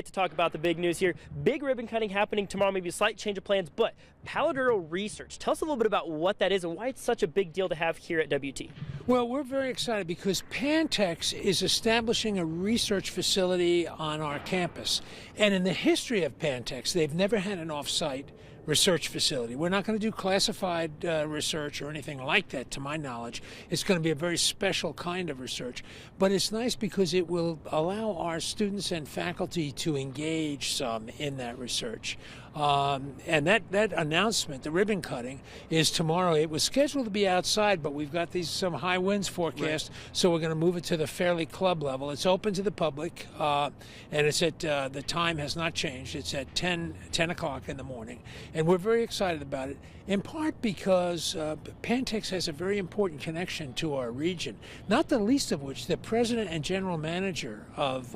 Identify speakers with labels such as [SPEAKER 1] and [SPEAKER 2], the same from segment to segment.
[SPEAKER 1] To talk about the big news here. Big ribbon cutting happening tomorrow, maybe a slight change of plans, but paladural research. Tell us a little bit about what that is and why it's such a big deal to have here at WT.
[SPEAKER 2] Well, we're very excited because Pantex is establishing a research facility on our campus. And in the history of Pantex, they've never had an off-site research facility. We're not going to do classified research or anything like that, to my knowledge. It's going to be a very special kind of research. But it's nice because it will allow our students and faculty to engage some in that research. And that announcement, the ribbon cutting, is tomorrow. It was scheduled to be outside, but we've got some high winds forecast, so we're going to move it to the Fairleigh Club level. It's open to the public, and it's at the time has not changed. It's at 10 o'clock in the morning, and we're very excited about it, in part because Pantex has a very important connection to our region, not the least of which the president and general manager of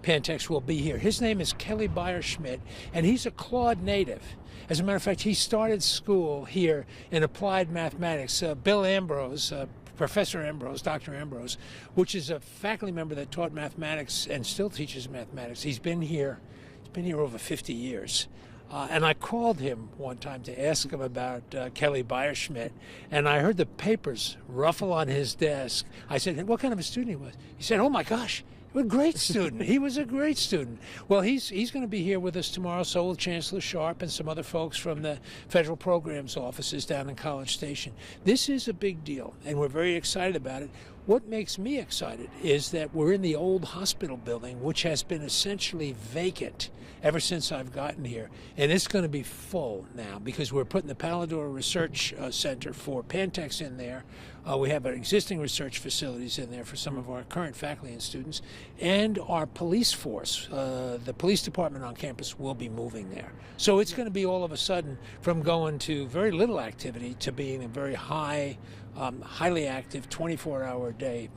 [SPEAKER 2] Pantex will be here. His name is Kelly Beyer-Schmidt, and he's a Claude native. As a matter of fact, he started school here in applied mathematics. Bill Ambrose, Professor Ambrose, Dr. Ambrose, which is a faculty member that taught mathematics and still teaches mathematics. He's been here over 50 years. And I called him one time to ask him about Kelly Beyer-Schmidt, and I heard the papers ruffle on his desk. I said, what kind of a student he was? He said, oh my gosh, a great student. He was a great student. Well, he's going to be here with us tomorrow, so will Chancellor Sharp and some other folks from the federal programs offices down in College Station. This is a big deal, and we're very excited about it. What makes me excited is that we're in the old hospital building, which has been essentially vacant ever since I've gotten here. And it's going to be full now because we're putting the Palador Research Center for Pantex in there. We have our existing research facilities in there for some of our current faculty and students. And our police force, the police department on campus, will be moving there. So it's going to be all of a sudden from going to very little activity to being a very highly active 24-hour-a-day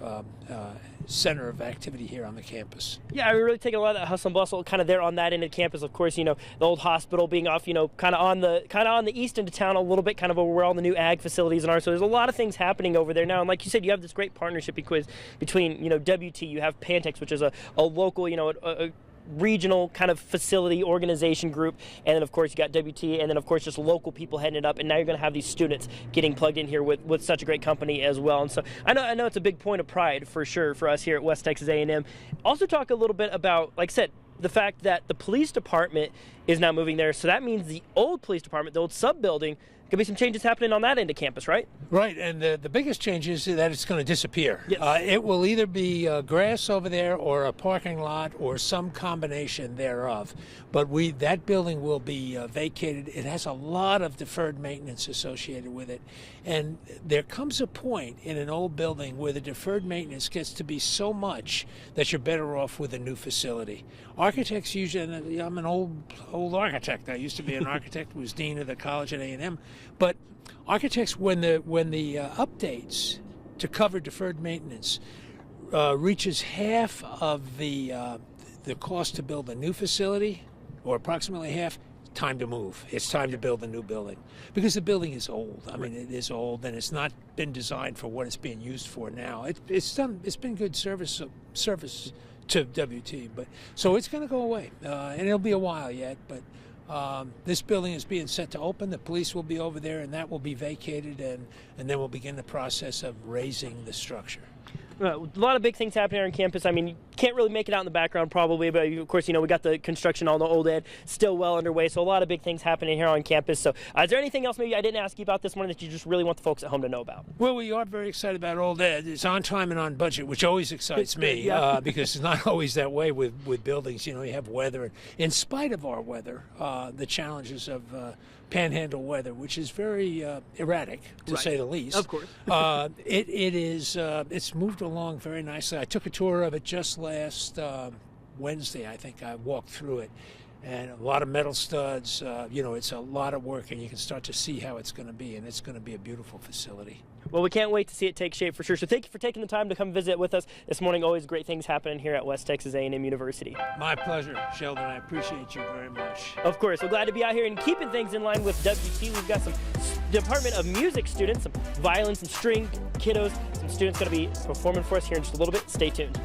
[SPEAKER 2] center of activity here on the campus.
[SPEAKER 1] Yeah, we're really taking a lot of that hustle and bustle kind of there on that end of campus. Of course, the old hospital being off, kind of on the east end of town a little bit, kind of over where all the new ag facilities are. So there's a lot of things happening over there now. And like you said, you have this great partnership between WT, you have Pantex, which is a local, a regional kind of facility organization group, and then of course you got WT, and then of course just local people heading it up, and now you're going to have these students getting plugged in here with such a great company as well. And so I know it's a big point of pride for sure for us here at West Texas A&M. Also talk a little bit about, like I said, the fact that the police department is now moving there, so that means the old police department, the old sub-building, could be some changes happening on that end of campus, right?
[SPEAKER 2] Right, and the biggest change is that it's going to disappear.
[SPEAKER 1] Yes.
[SPEAKER 2] It will either be grass over there or a parking lot or some combination thereof. But that building will be vacated. It has a lot of deferred maintenance associated with it. And there comes a point in an old building where the deferred maintenance gets to be so much that you're better off with a new facility. Architects usually, and I'm an old architect. I used to be an architect, was dean of the college at A&M. But architects, when the updates to cover deferred maintenance reaches half of the cost to build a new facility, or approximately half, time to move. It's time to build a new building because the building is old. I mean, it is old, and it's not been designed for what it's being used for now. It's been good service to WT, but so it's going to go away, and it'll be a while yet, but. This building is being set to open. The police will be over there, and that will be vacated, and then we'll begin the process of raising the structure.
[SPEAKER 1] A lot of big things happening on campus. I mean, you can't really make it out in the background probably, but of course, we got the construction on the old ed still well underway, so a lot of big things happening here on campus. So is there anything else maybe I didn't ask you about this morning that you just really want the folks at home to know about?
[SPEAKER 2] Well, we are very excited about old ed. It's on time and on budget, which always excites me because it's not always that way with buildings. You have weather. And in spite of our weather, the challenges of panhandle weather, which is very erratic, to say the least.
[SPEAKER 1] Of course.
[SPEAKER 2] It's moved along very nicely. I took a tour of it just last Wednesday. I think I walked through it, and a lot of metal studs. It's a lot of work, and you can start to see how it's going to be, and it's going to be a beautiful facility.
[SPEAKER 1] Well, we can't wait to see it take shape for sure. So thank you for taking the time to come visit with us this morning. Always great things happening here at West Texas A&M University.
[SPEAKER 2] My pleasure, Sheldon. I appreciate you very much.
[SPEAKER 1] Of course. We're glad to be out here and keeping things in line with WT. We've got some Department of Music students, some violin, some string kiddos, some students going to be performing for us here in just a little bit. Stay tuned.